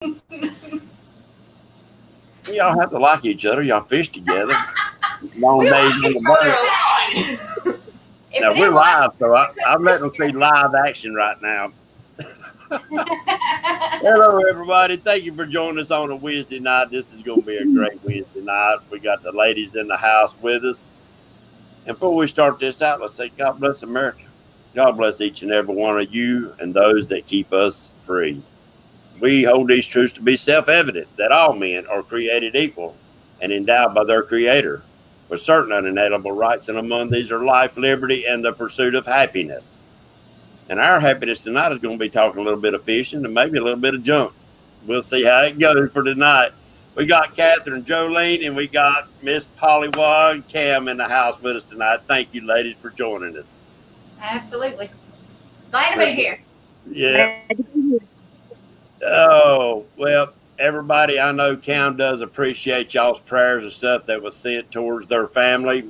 Y'all have to like each other. Y'all fish together. Long days on the boat. Now we're live, so I'm letting them see live action right now. Hello, everybody. Thank you for joining us on a Wednesday night. This is going to be a great Wednesday night. We got the ladies in the house with us. And before we start this out, let's say God bless America. God bless each and every one of you and those that keep us free. We hold these truths to be self-evident, that all men are created equal and endowed by their Creator with certain unalienable rights, and among these are life, liberty, and the pursuit of happiness. And our happiness tonight is going to be talking a little bit of fishing and maybe a little bit of junk. We'll see how it goes for tonight. We got Catherine, Jolene, and we got Miss Polly and Cam in the house with us tonight. Thank you, ladies, for joining us. Absolutely. Glad to be here. Yeah. Oh, well, everybody, I know Cam does appreciate y'all's prayers and stuff that was sent towards their family.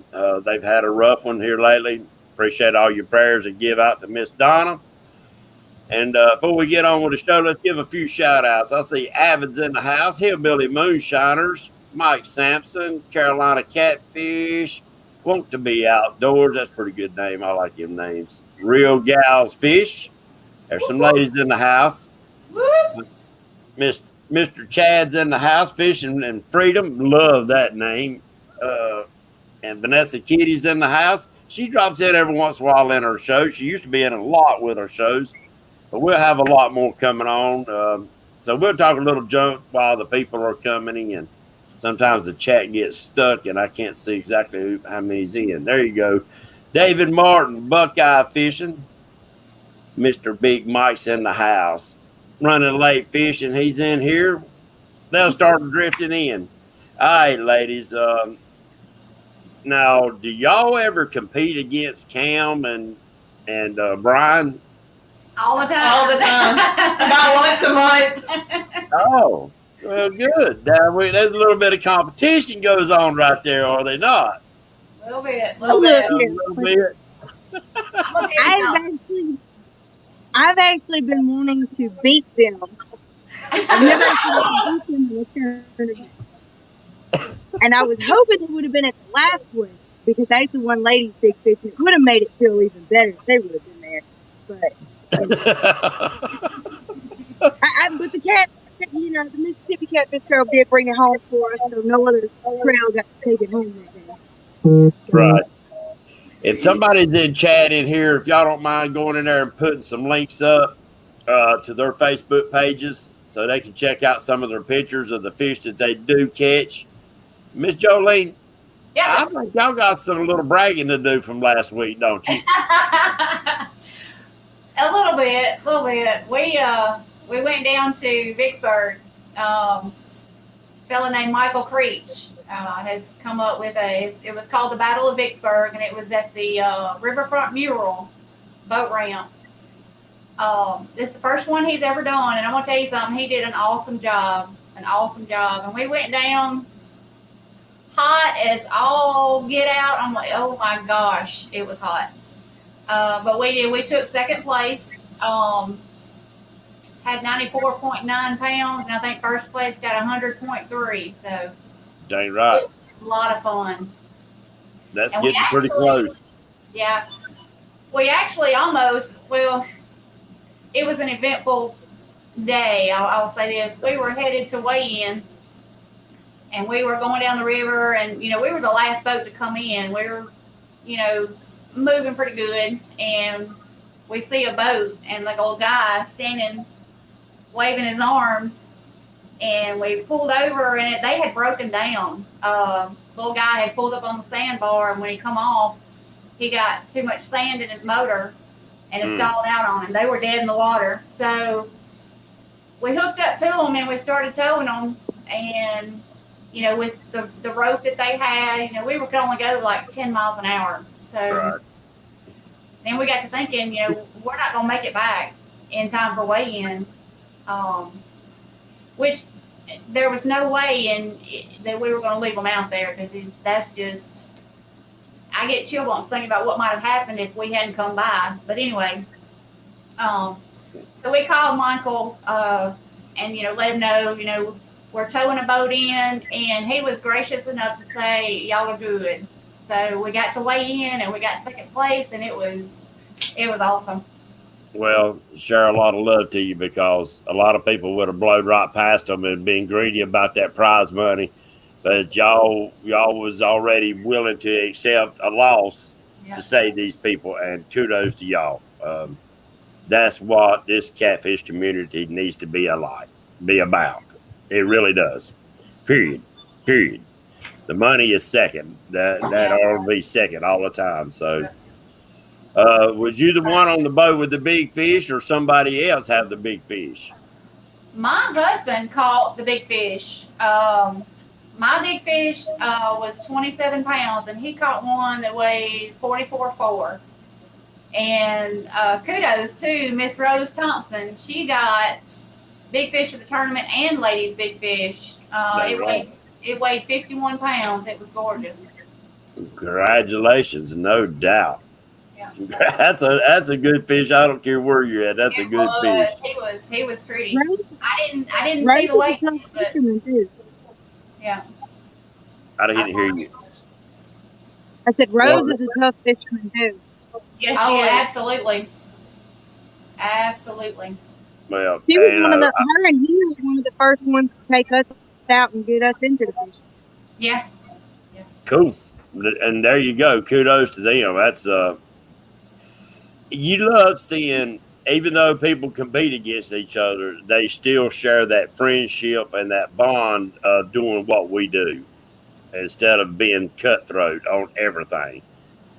They've had a rough one here lately. Appreciate all your prayers and give out to Miss Donna. And before we get on with the show, let's give a few shout outs. I see Avid's in the house, Hillbilly Moonshiners, Mike Sampson, Carolina Catfish, Want to Be Outdoors. That's a pretty good name. I like them names. Real Gals Fish. There's some ladies in the house. Mr. Chad's in the house, Fishing and Freedom. Love that name. And Vanessa Kitty's in the house. She drops in every once in a while in her show. She used to be in a lot with her shows, but we'll have a lot more coming on. So we'll talk a little junk while the people are coming in. Sometimes the chat gets stuck and I can't see exactly how many's in. There you go. David Martin, Buckeye Fishing. Mr. Big Mike's in the house. Running Late Fishing, he's in here. They'll start drifting in. All right, ladies. Now, do y'all ever compete against Cam and Brian? All the time. All the time. About once a month. Oh, well, good. Now, there's a little bit of competition goes on right there, are they not? A little bit. A little bit. I've actually been wanting to beat them. I've never actually beat them in a tournament. And I was hoping it would have been at the last one because I actually won ladies big fish and it would have made it feel even better if they would have been there. But the cat, the Mississippi Catfish Trail did bring it home for us, so no other trail got to take it home that day. Right. If somebody's in chat in here, if y'all don't mind going in there and putting some links up to their Facebook pages so they can check out some of their pictures of the fish that they do catch. Miss Jolene, I think y'all got some little bragging to do from last week, don't you? A little bit. We went down to Vicksburg. A fella named Michael Creech has come up with it was called the Battle of Vicksburg, and it was at the Riverfront Mural boat ramp. This is the first one he's ever done, and I'm going to tell you something, he did an awesome job. And we went down hot as all get out. I'm like, oh my gosh, it was hot. But we took second place. Had 94.9 pounds, and I think first place got 100.3. So dang right. A lot of fun. That's and getting pretty close. Yeah. We actually it was an eventful day. I'll say this. We were headed to weigh in, and we were going down the river, and, we were the last boat to come in. We were, moving pretty good, and we see a boat, and the old guy standing, waving his arms, and we pulled over, and they had broken down. Little guy had pulled up on the sandbar, and when he come off, he got too much sand in his motor, and it stalled out on him. They were dead in the water. So we hooked up to them, and we started towing them, and, with the rope that they had, we could only go like 10 miles an hour. So then we got to thinking, we're not going to make it back in time for weigh-in. Which there was no way that we were going to leave them out there because that's just, I get chill bumps thinking about what might have happened if we hadn't come by. But anyway, so we called Michael and let him know, we're towing a boat in, and he was gracious enough to say, y'all are good. So we got to weigh in, and we got second place, and it was awesome. Well, share a lot of love to you, because a lot of people would have blown right past them and been greedy about that prize money. But y'all was already willing to accept a loss to save these people, and kudos to y'all. That's what this catfish community needs to be about. It really does. Period. The money is second. That ought to be second all the time. So, was you the one on the boat with the big fish, or somebody else have the big fish? My husband caught the big fish. My big fish was 27 pounds, and he caught one that weighed 44.4. And kudos to Miss Rose Thompson. She got big fish of the tournament and ladies big fish. It weighed 51 pounds. It was gorgeous. Congratulations, no doubt. Yeah. That's a good fish. I don't care where you're at. That's a good fish. He was pretty. I didn't Rose see the weight, is a tough but fisherman too. yeah. I didn't hear you. I said Rose is a tough fisherman too. Yes, Oh, she is. absolutely. Well, She was her and he was one of the first ones to take us out and get us into the fishing. Yeah. cool. And there you go. Kudos to them. That's you love seeing, even though people compete against each other, they still share that friendship and that bond of doing what we do instead of being cutthroat on everything.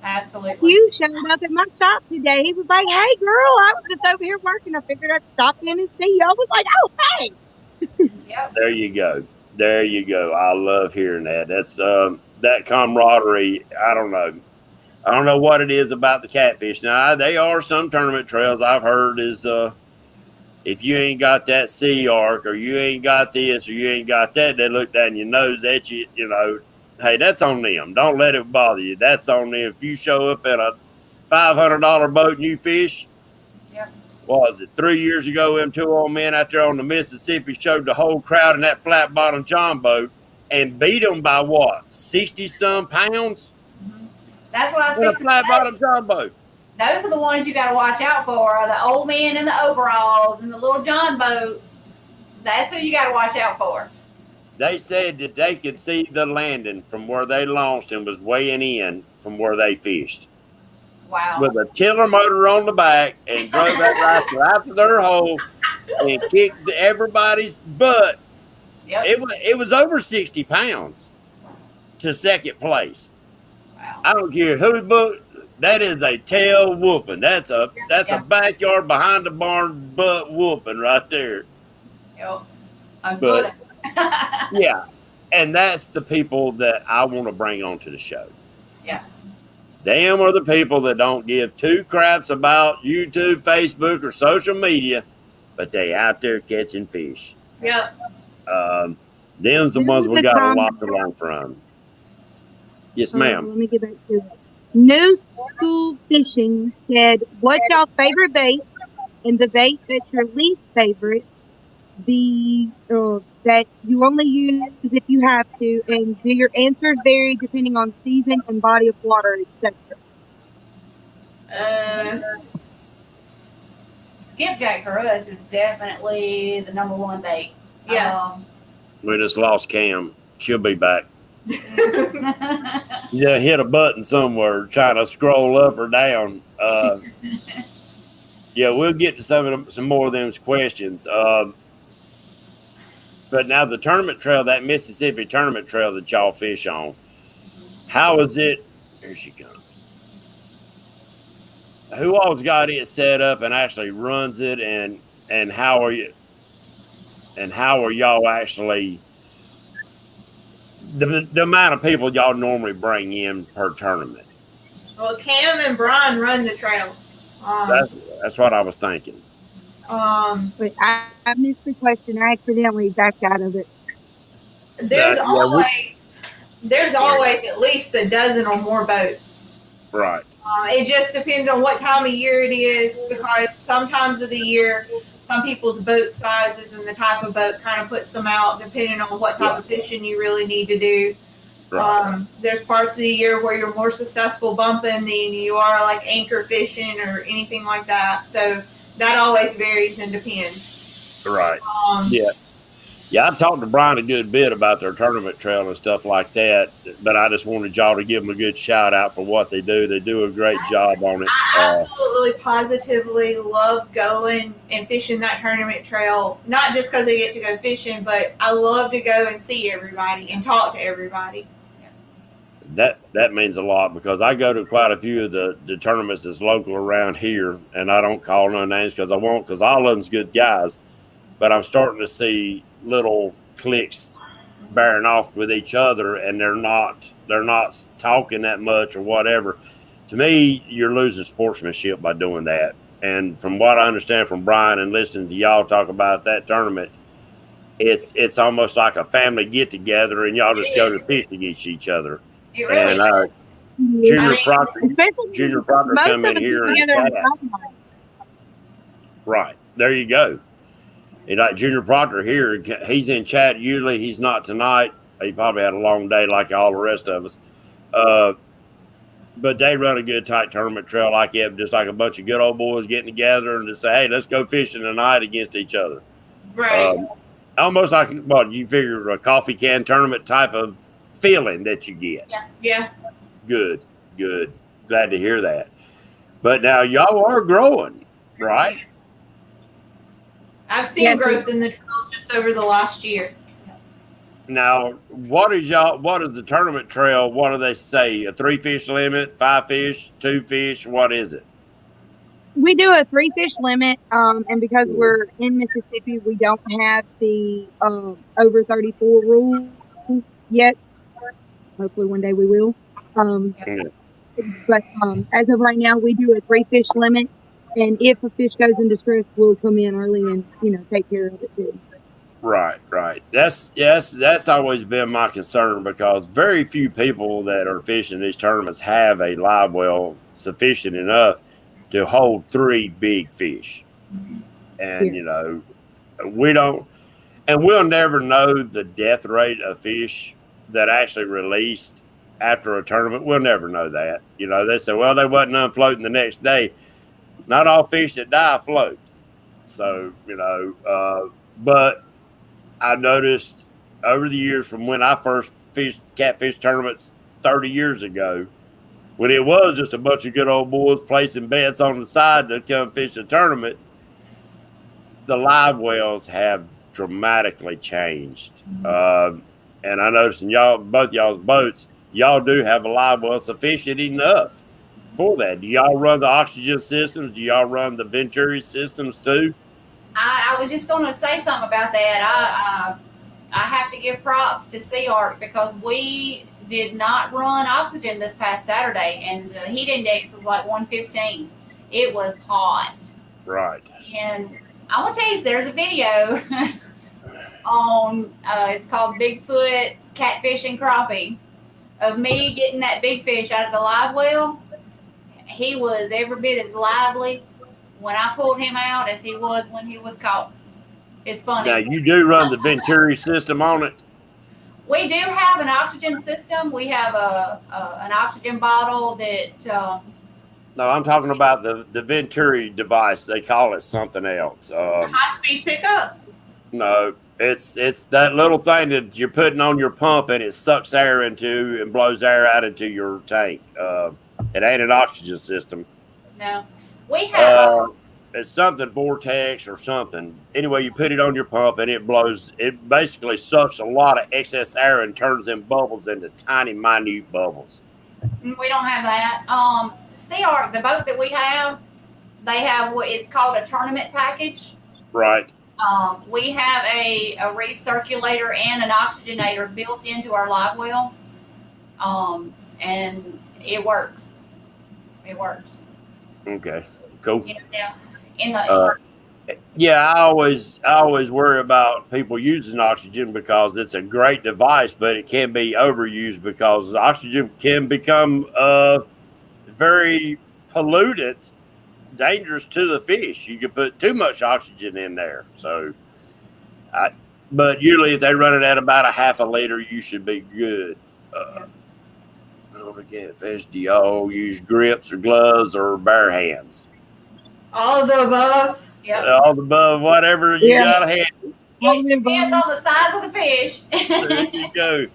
Absolutely. You showed up at my shop today. He was like, "Hey, girl, I was just over here working. I figured I'd stop in and see you." I was like, "Oh, hey." Yep. There you go. There you go. I love hearing that. That's that camaraderie. I don't know what it is about the catfish. Now, they are some tournament trails I've heard is if you ain't got that sea arc, or you ain't got this, or you ain't got that, they look down your nose at you, you know. Hey, that's on them. Don't let it bother you. That's on them. If you show up at a $500 boat and you fish, Yep. what was it, 3 years ago, them two old men out there on the Mississippi showed the whole crowd in that flat bottom John boat and beat them by what, 60-some pounds? Mm-hmm. That's what I was In a fixing flat to say. bottom John boat. Those are the ones you got to watch out for. Are the old men in the overalls and the little John boat. That's who you got to watch out for. They said that they could see the landing from where they launched and was weighing in from where they fished. Wow. With a tiller motor on the back and drove that right to their hole and kicked everybody's butt. Yep. It was over 60 pounds to second place. Wow. I don't care who booked. That is a tail whooping. That's a backyard behind the barn butt whooping right there. Yep. A good one. Yeah, and that's the people that I want to bring onto the show. Yeah. Them are the people that don't give two craps about YouTube, Facebook, or social media, but they out there catching fish. Yep. Them's the ones we got a lot to learn from. Yes, ma'am. Let me get back to it. New School Fishing said, "What's y'all's favorite bait, and the bait that's your least favorite? That you only use if you have to, and do your answers vary depending on season and body of water, etc." Skipjack for us is definitely the number one bait. Yeah. We just lost Cam. She'll be back. Yeah, hit a button somewhere trying to scroll up or down. Yeah, we'll get to some more of those questions. But now the tournament trail, that Mississippi tournament trail that y'all fish on, how is it? Here she comes. Who all's got it set up and actually runs it, and how are you? And how are y'all actually? The amount of people y'all normally bring in per tournament. Well, Cam and Brian run the trail. That's what I was thinking. But I missed the question. I accidentally backed out of it. There's always at least a dozen or more boats. Right. It just depends on what time of year it is, because sometimes of the year, some people's boat sizes and the type of boat kind of puts them out depending on what type of fishing you really need to do. Right. There's parts of the year where you're more successful bumping than you are like anchor fishing or anything like that. So that always varies and depends. Right. Yeah, I've talked to Brian a good bit about their tournament trail and stuff like that, but I just wanted y'all to give them a good shout out for what they do. They do a great job on it. I absolutely, positively love going and fishing that tournament trail, not just because I get to go fishing, but I love to go and see everybody and talk to everybody. That means a lot because I go to quite a few of the tournaments that's local around here, and I don't call no names because I won't, because all of them's good guys, but I'm starting to see little cliques bearing off with each other, and they're not talking that much or whatever. To me, you're losing sportsmanship by doing that. And from what I understand from Brian and listening to y'all talk about that tournament, it's almost like a family get together, and y'all just go to fish against each other. It really And Junior Proctor come in here and chat. Right. There you go. And like Junior Proctor here, he's in chat. Usually he's not tonight. He probably had a long day like all the rest of us. But they run a good tight tournament trail like that, just like a bunch of good old boys getting together and just say, hey, let's go fishing tonight against each other. Right. Almost like what you figure a coffee can tournament type of feeling that you get. Yeah. Good. Glad to hear that. But now y'all are growing, right? I've seen growth in the trail just over the last year. Now, what is the tournament trail? What do they say? A 3-fish limit, 5 fish, 2 fish? What is it? We do a 3-fish limit, and because we're in Mississippi, we don't have the over 34 rule yet. Hopefully one day we will. But as of right now, we do a 3-fish limit. And if a fish goes in distress, we'll come in early and, take care of it too. Right. That's always been my concern because very few people that are fishing these tournaments have a live well sufficient enough to hold 3 big fish. And, we don't, and we'll never know the death rate of fish that actually released after a tournament. We'll never know that. They say, well, they wasn't unfloating the next day. Not all fish that die float. So, but I noticed over the years from when I first fished catfish tournaments 30 years ago, when it was just a bunch of good old boys placing bets on the side to come fish a tournament, the live wells have dramatically changed. And I noticed in both y'all's boats, y'all do have a live well sufficient enough for that. Do y'all run the oxygen systems? Do y'all run the Venturi systems too? I was just going to say something about that. I have to give props to Sea Arc because we did not run oxygen this past Saturday, and the heat index was like 115. It was hot. Right. And I want to tell you, there's a video on, it's called Bigfoot Catfish and Crappie, of me getting that big fish out of the live well. He was every bit as lively when I pulled him out as he was when he was caught. It's funny. Now, you do run the Venturi system on it? We do have an oxygen system. We have an oxygen bottle that... no, I'm talking about the Venturi device. They call it something else. High-speed pickup? No, it's that little thing that you're putting on your pump and it sucks air into and blows air out into your tank. It ain't an oxygen system. No. We have... it's something vortex or something. Anyway, you put it on your pump and it blows. It basically sucks a lot of excess air and turns them bubbles into tiny, minute bubbles. We don't have that. Sea Arc, the boat that we have, they have what is called a tournament package. Right. We have a recirculator and an oxygenator built into our live well. And it works. It works. Okay. Cool. Yeah, I always worry about people using oxygen because it's a great device, but it can be overused because oxygen can become very polluted dangerous to the fish. You could put too much oxygen in there. So, but usually if they run it at about a half a liter, you should be good. Don't get fish. Do y'all use grips or gloves or bare hands? All of the above. Yep. All the above, whatever you got a hand. It depends on the size of the fish. There you go.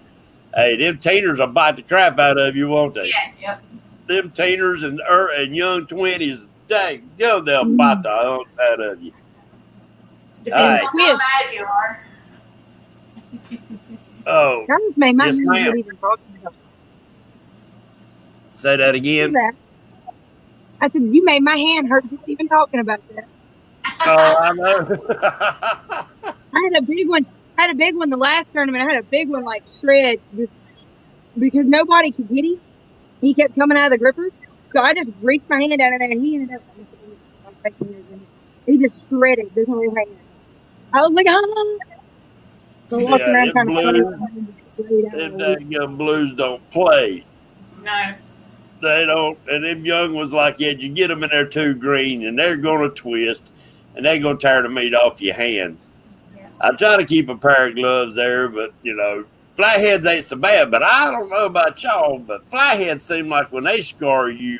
Hey, them teeners will bite the crap out of you, won't they? Yes. Yep. Them teeners and young 20s, dang, they'll bite the hunks out of you. Depends All on how bad you are. Oh, That just made my Yes, hand ma'am. hurt even talking about say that again. that. I said, you made my hand hurt just even talking about that. Oh, I know. I had a big one. The last tournament. I had a big one like shred just because nobody could get him. He kept coming out of the grippers. So I just reached my hand down in there and he ended up he just shredded this whole hand. I was like, oh. So walking around trying to Them dang blues don't play. No. They don't. And them young ones like, yeah, you get them in there too green and they're going to twist and they're going to tear the meat off your hands. Yeah. I'm trying to keep a pair of gloves there, but, flatheads ain't so bad. But I don't know about y'all, but flatheads seem like when they scar you,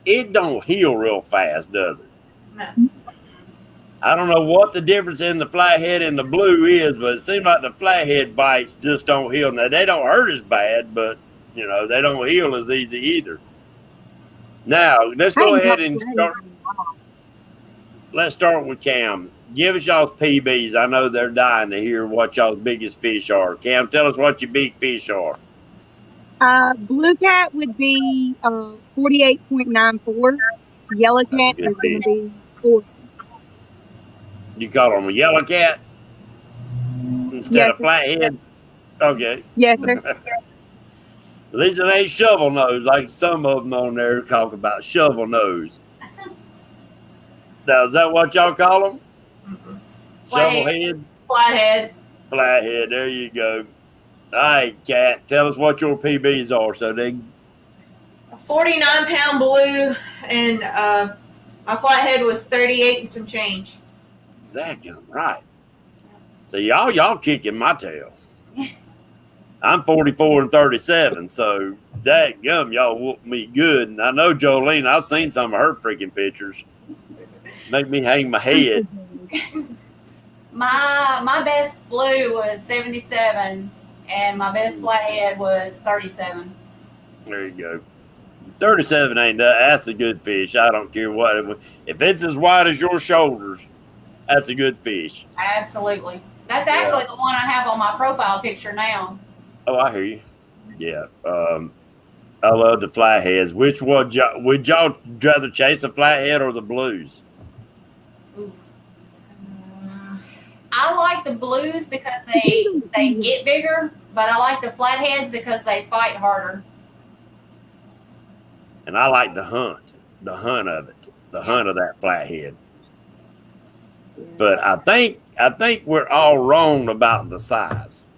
it don't heal real fast, does it? No. I don't know what the difference in the flathead and the blue is, but it seems like the flathead bites just don't heal. Now, they don't hurt as bad, but, they don't heal as easy either. Now, let's go ahead and start. Let's start with Cam. Give us y'all's PBs. I know they're dying to hear what y'all's biggest fish are. Cam, tell us what your big fish are. Blue cat would be 48.94. Yellow cat is going to be 40. You call them yellow cats instead of flatheads? Okay. Yes, sir. At least it ain't shovel nose like some of them on there talk about shovel nose. Now, is that what y'all call them? Mm-hmm. Shovel head? Flathead. Flathead, there you go. All right, Cat, tell us what your PBs are so they... A 49-pound blue, and my flathead was 38 and some change. Daggum, right. So y'all kicking my tail. I'm 44 and 37, so daggum, y'all whooped me good. And I know Jolene, I've seen some of her freaking pictures. Make me hang my head. My best blue was 77, and my best flathead was 37. There you go. 37 ain't that. That's a good fish. I don't care what. If it's as wide as your shoulders, that's a good fish. Absolutely. That's actually the one I have on my profile picture now. Oh, I hear you. Yeah. I love the flatheads. Which one would y'all rather chase, a flathead or the blues? Ooh. I like the blues because they get bigger, but I like the flatheads because they fight harder. And I like the hunt of it, the hunt of that flathead. But I think we're all wrong about the size.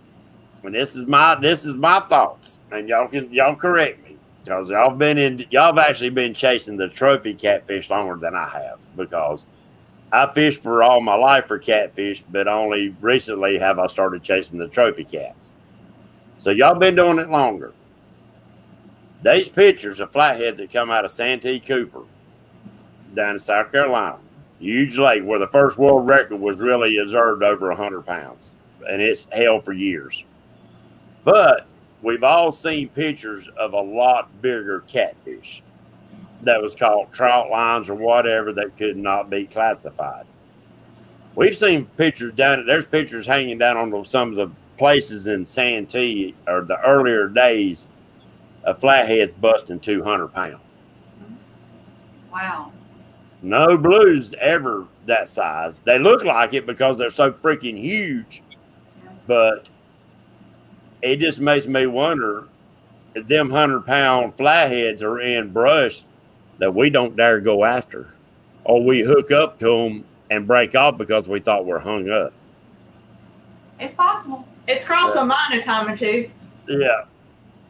And this is my thoughts, and y'all correct me, because y'all actually been chasing the trophy catfish longer than I have, because I fished for all my life for catfish, but only recently have I started chasing the trophy cats. So y'all been doing it longer. These pictures of flatheads that come out of Santee Cooper down in South Carolina, huge lake where the first world record was really observed over 100 pounds, and it's held for years. But we've all seen pictures of a lot bigger catfish that was caught trout lines or whatever that could not be classified. We've seen pictures there's pictures hanging down on some of the places in Santee or the earlier days of flatheads busting 200 pounds. Wow. No blues ever that size. They look like it because they're so freaking huge, but it just makes me wonder if them 100-pound flatheads are in brush that we don't dare go after, or we hook up to them and break off because we thought we're hung up. It's possible. It's crossed my mind a time or two. Yeah.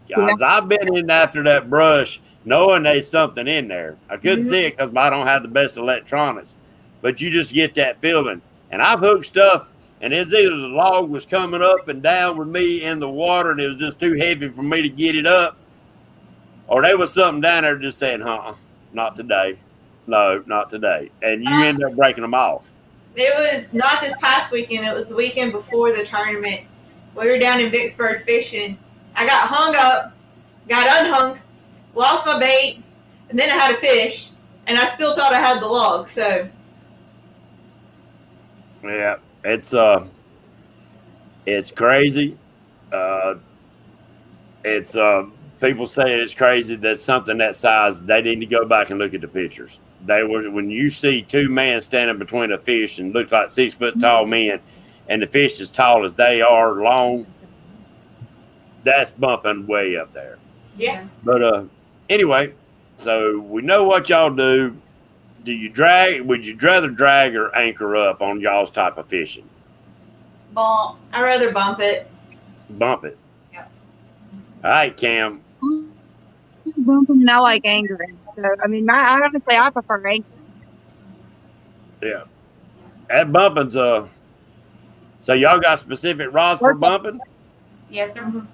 Guys, I've been in after that brush knowing there's something in there. I couldn't see it because I don't have the best electronics, but you just get that feeling. And I've hooked stuff, and it's either the log was coming up and down with me in the water and it was just too heavy for me to get it up, or there was something down there just saying, not today. No, not today. And you end up breaking them off. It was not this past weekend. It was the weekend before the tournament. We were down in Vicksburg fishing. I got hung up, got unhung, lost my bait, and then I had a fish, and I still thought I had the log. So, yeah, it's crazy. It's people say it's crazy that something that size. They need to go back and look at the pictures. When you see two men standing between a fish and look like 6 foot tall men, and the fish as tall as they are long. That's bumping way up there. yeah. But anyway, so we know what y'all do. Do you drag? Would you rather drag or anchor up on y'all's type of fishing? Bump. I'd rather bump it. Bump it. Yep. All right, Cam. Bumping and I like angering. So I mean, I honestly I prefer angering. Yeah. That bumping's so y'all got specific rods for bumping? Yes, sir.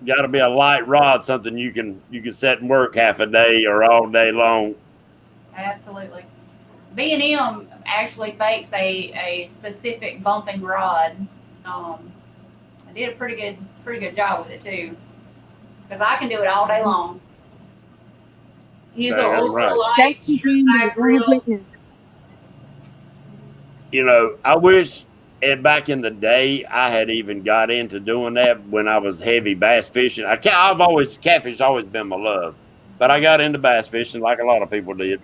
Got to be a light rod, something you can set and work half a day or all day long. Absolutely. B&M actually makes a specific bumping rod. I did a pretty good job with it too, because I can do it all day long. Use That's an ultra light That's the thing that we're reel. witness. You know, I wish back in the day I had even got into doing that when I was heavy bass fishing. Catfish always been my love, but I got into bass fishing like a lot of people did.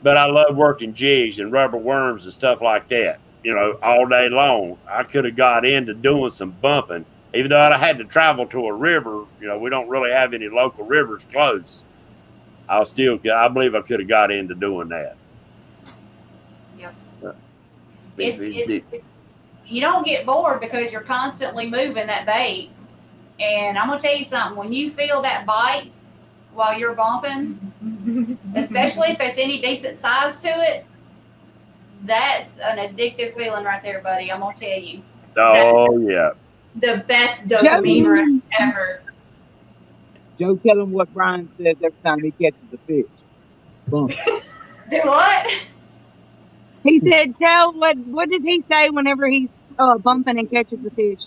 But I love working jigs and rubber worms and stuff like that, you know, all day long. I could have got into doing some bumping, even though I had to travel to a river. You know, we don't really have any local rivers close. I believe I could have got into doing that. You don't get bored because you're constantly moving that bait. And I'm gonna tell you something, when you feel that bite while you're bumping, especially if it's any decent size to it, that's an addictive feeling right there, buddy. I'm gonna tell you. Oh, yeah. The best dopamine rush ever. Joe, tell him what Brian says every time he catches a fish. Bump. Do what? He said, what did he say whenever he's bumping and catches the fish?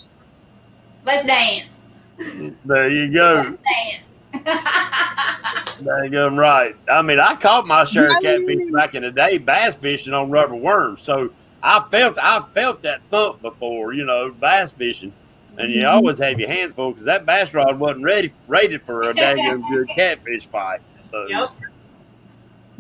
Let's dance. There you go. Let's dance. There you go. Right. I mean, I caught my share of catfish back in the day, bass fishing on rubber worms. So I felt that thump before, you know, bass fishing. And you always have your hands full because that bass rod wasn't rated for a daggone good catfish fight. So, Yep.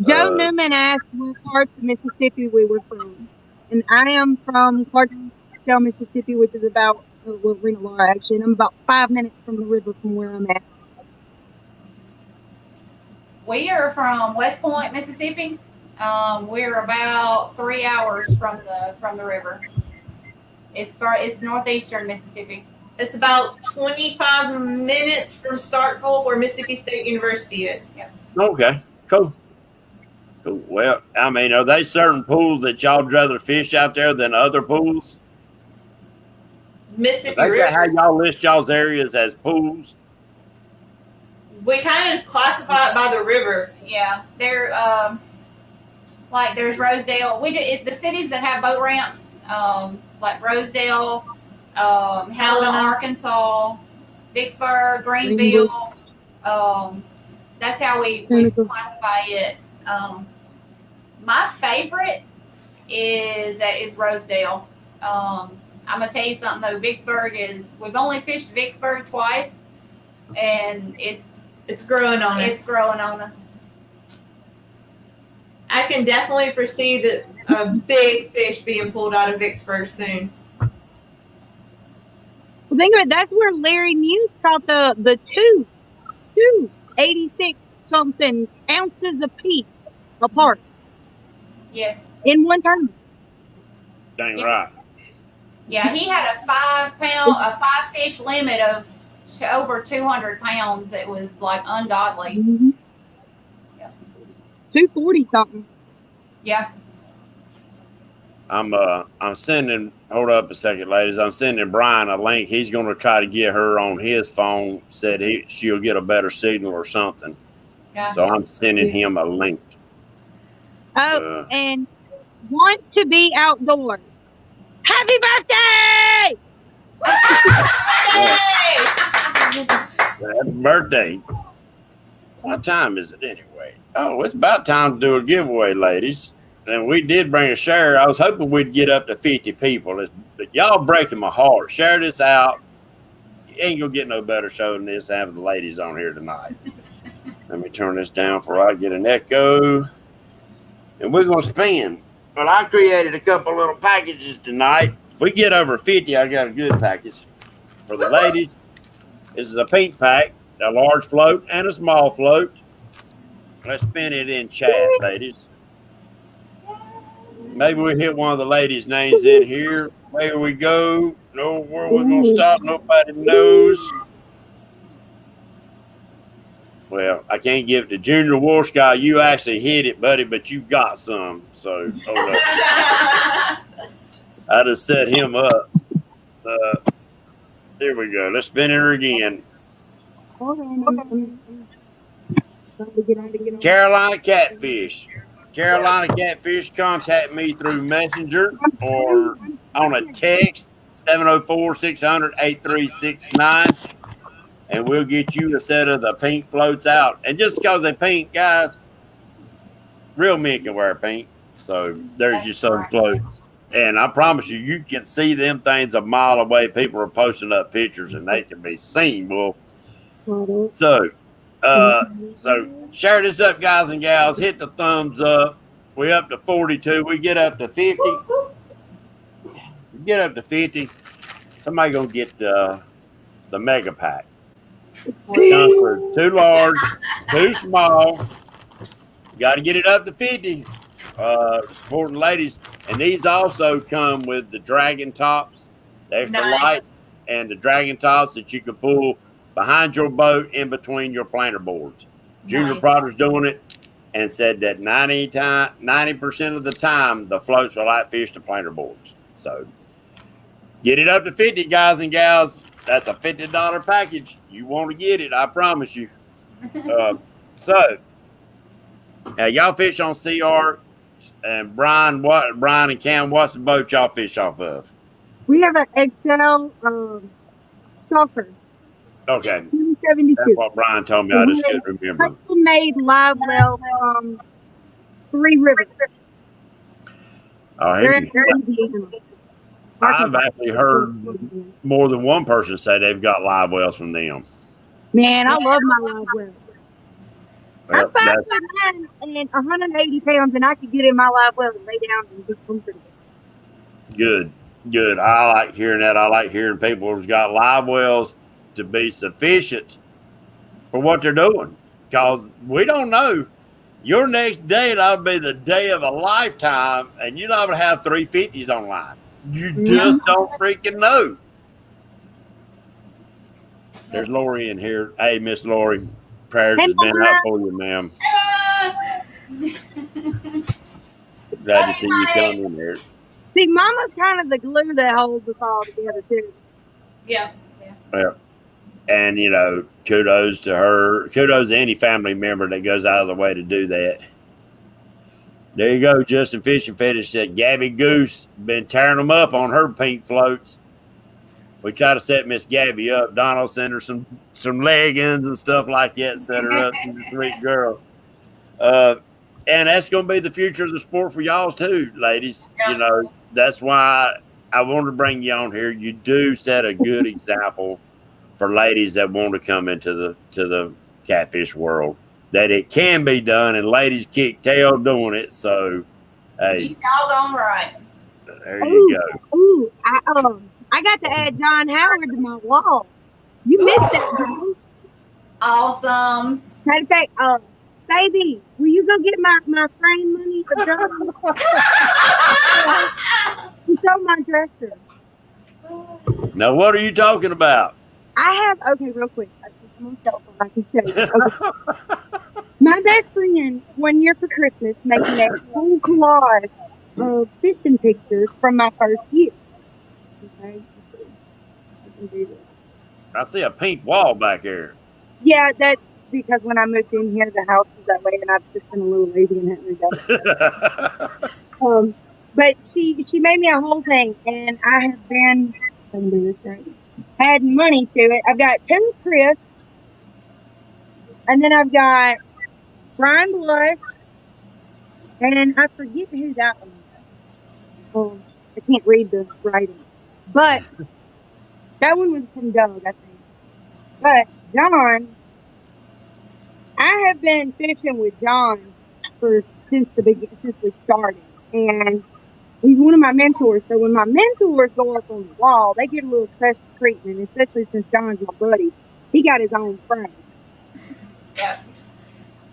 Joe Newman asked what parts of Mississippi we were from. And I am from Clarksdale, Mississippi, which is about, Renalaar actually, and I'm about 5 minutes from the river from where I'm at. We are from West Point, Mississippi. We're about 3 hours from the river. It's northeastern Mississippi. It's about 25 minutes from Starkville, where Mississippi State University is. okay, cool. Well, I mean, are there certain pools that y'all'd rather fish out there than other pools? Mississippi Is that how River. y'all list y'all's areas as pools? We kind of classify it by the river. Yeah, there like there's Rosedale. The cities that have boat ramps, like Rosedale, Helena, Arkansas, Vicksburg, Greenville. That's how we classify it. My favorite is Rosedale. I'm gonna tell you something though. We've only fished Vicksburg twice, and it's growing on us. It's growing on us. I can definitely foresee a big fish being pulled out of Vicksburg soon. Well, think of it. That's where Larry Muse caught the two 86 something ounces apiece apart. Yes. In one tournament. Dang right. Yeah, he had a 5 fish limit over 200 pounds. It was like ungodly. Mm-hmm. Yep. 240 something. Yeah. I'm sending. Hold up a second, ladies. I'm sending Brian a link. He's going to try to get her on his phone. Said she'll get a better signal or something. Gotcha. So I'm sending him a link. Oh, and want to be outdoors. Happy birthday! Happy birthday. What time is it anyway? Oh, it's about time to do a giveaway, ladies. And we did bring a share. I was hoping we'd get up to 50 people. But y'all breaking my heart. Share this out. You ain't going to get no better show than this having the ladies on here tonight. Let me turn this down before I get an echo. And we're going to spin. Well, I created a couple little packages tonight. If we get over 50, I got a good package. For the ladies, this is a pink pack, a large float, and a small float. Let's spin it in chat, ladies. Maybe we hit one of the ladies' names in here. Where we go. No, where we're going to stop, nobody knows. Well, I can't give it to Junior War Sky. You actually hit it, buddy, but you got some. So, hold up. I just set him up. There we go. Let's spin it again. Carolina Catfish. Carolina Catfish, contact me through Messenger or on a text, 704-600-8369, and we'll get you a set of the pink floats out. And just because they're pink, guys, real men can wear pink. So there's your some floats. And I promise you, you can see them things a mile away. People are posting up pictures, and they can be seen, boy. So share this up, guys and gals. Hit the thumbs up. We up to 42. We get up to 50. Get up to 50. Somebody gonna get the mega pack. Comes for too large, too small. Got to get it up to 50. Supporting ladies, and these also come with the dragon tops, the extra light, and the dragon tops that you can pull behind your boat in between your planter boards. Junior Protter's doing it and said that 90% of the time the floats will outfish the planter boards. So get it up to 50, guys and gals. That's a $50 package. You want to get it, I promise you. So y'all fish on CR. And Brian and Cam, what's the boat y'all fish off of? We have an Excel stalker. Okay. 272. That's what Brian told me. I just couldn't remember. Custom-made Livewell from 3 Rivers. Oh, I've actually heard more than one person say they've got live wells from them. Man, I love my Livewell. Well, I'm 5'9" and 180 pounds, and I could get in my Livewell and lay down and do something. Good. I like hearing that. I like hearing people who's got live wells to be sufficient for what they're doing. Because we don't know. Your next day, that'll be the day of a lifetime, and you're not going to have 350s online. You just don't freaking know. There's Lori in here. Hey, Miss Lori. Prayers has been out for you, ma'am. Glad to see you come in there. See, Mama's kind of the glue that holds us all together, too. Yeah. Well, and, kudos to her. Kudos to any family member that goes out of the way to do that. There you go. Justin Fishing Fetish said Gabby Goose been tearing them up on her pink floats. We try to set Miss Gabby up. Donald sent her some leggings and stuff like that. Set her up. She's a sweet girl. And that's going to be the future of the sport for y'all too, ladies. Yeah. That's why I wanted to bring you on here. You do set a good example for ladies that want to come into the catfish world. That it can be done, and ladies kick tail doing it. So, hey. You doggone right. There you go. I got to add John Howard to my wall. You missed that, John. Awesome. Matter of fact, baby, will you go get my frame money for John? He stole my dresser. Now, what are you talking about? Okay, real quick. I'm on cell phone. I can tell you. Okay. My best friend, one year for Christmas, made me a whole collage of fishing pictures from my first year. Okay. I can do this. I see a pink wall back there. Yeah, that's because when I moved in here, the house was that way, and I've just been a little lazy and hadn't done it. But she made me a whole thing, and I have been had money to it. I've got Tim Chris, and then I've got Brian Blush, and I forget who that one is. I can't read the writing, but that one was from Doug, I think. But John, I have been fishing with John since we started, and he's one of my mentors. So when my mentors go up on the wall, they get a little special treatment, especially since John's my buddy. He got his own frame. Yeah.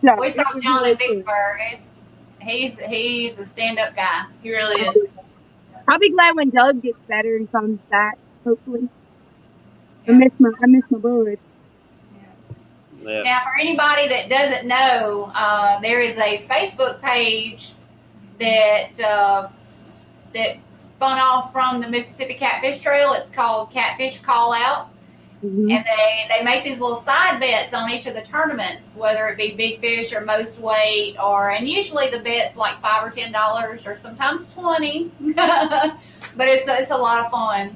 So We saw John in Vicksburg. He's a stand-up guy. He really is. I'll be glad when Doug gets better and comes back. Hopefully, I miss my bud. Yeah. Now, for anybody that doesn't know, there is a Facebook page that spun off from the Mississippi Catfish Trail. It's called Catfish Call Out. Mm-hmm. And they make these little side bets on each of the tournaments, whether it be big fish or most weight, and usually the bet's like $5 or $10 or sometimes $20. But it's a lot of fun.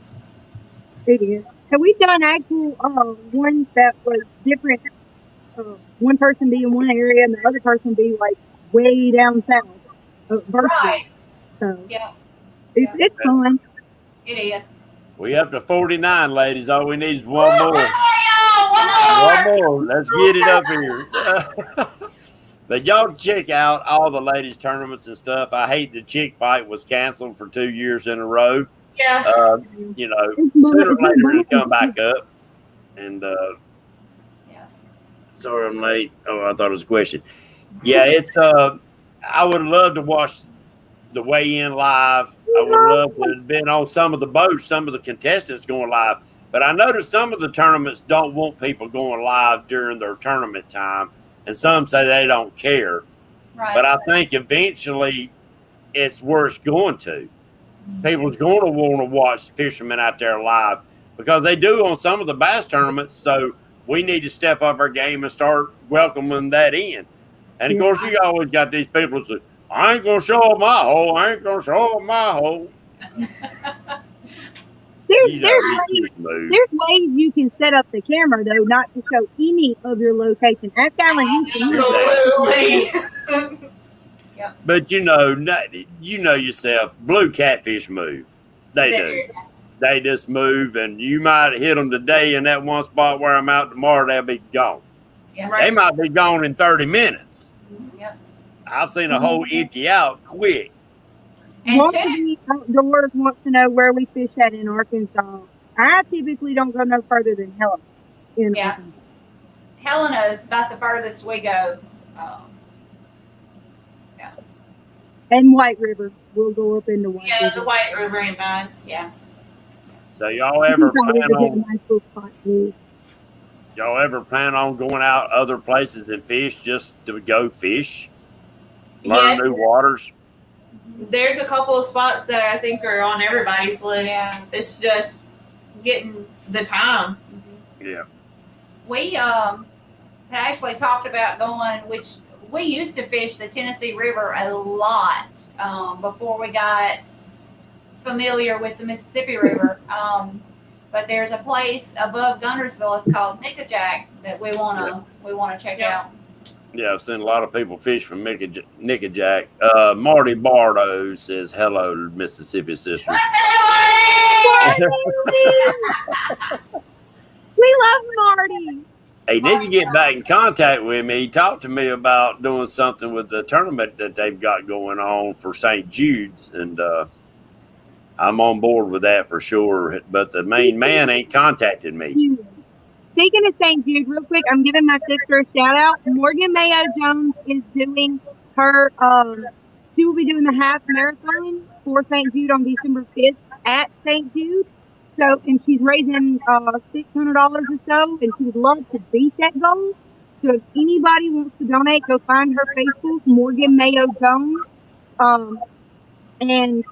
It is. Have we done actual ones that was different? One person be in one area and the other person be like way down south. Right. So yeah. It's fun. It is. We up to 49, ladies. All we need is one more. One more. Let's get it up here. But y'all check out all the ladies' tournaments and stuff. I hate the chick fight was canceled for 2 years in a row. Yeah. Sooner or later it'll come back up. And sorry I'm late. Oh, I thought it was a question. Yeah, it's I would love to watch the weigh-in live. I would love to have been on some of the boats, some of the contestants going live. But I noticed some of the tournaments don't want people going live during their tournament time, and some say they don't care. Right. But I think eventually it's where it's going to. People's going to want to watch fishermen out there live because they do on some of the bass tournaments. So we need to step up our game and start welcoming that in. And of course, you always got these people that say, I ain't going to show up my hole. I ain't going to show up my hole. There's ways you can set up the camera, though, not to show any of your location. Ask Alan Houston. Absolutely. But you know yourself, blue catfish move. They do. They just move, and you might hit them today in that one spot where I'm out tomorrow, they'll be gone. Yeah. They might be gone in 30 minutes. Yep. I've seen a whole empty out quick. And Outdoors wants to know where we fish at in Arkansas. I typically don't go no further than Helena. Arkansas. Helena is about the furthest we go. And White River. We'll go up into White River. Yeah, the White River ain't bad. Yeah. So y'all ever plan on going out other places and fish just to go fish? Learn new waters? There's a couple of spots that I think are on everybody's list. Yeah. It's just getting the time. Yeah. We had actually talked about going, which we used to fish the Tennessee River a lot before we got familiar with the Mississippi River. But there's a place above Guntersville. It's called Nickajack that we wanna check out. Yeah, I've seen a lot of people fish from Nickajack. Marty Bardo says hello, Mississippi sisters. We love Marty. He needs to get back in contact with me. He talked to me about doing something with the tournament that they've got going on for St. Jude's, and I'm on board with that for sure. But the main man ain't contacted me. Speaking of St. Jude, real quick, I'm giving my sister a shout out. Morgan Mayo Jones is doing her, she will be doing the half marathon for St. Jude on December 5th at St. Jude. So, and she's raising $600 or so, and she would love to beat that goal. So, if anybody wants to donate, go find her Facebook, Morgan Mayo Jones, and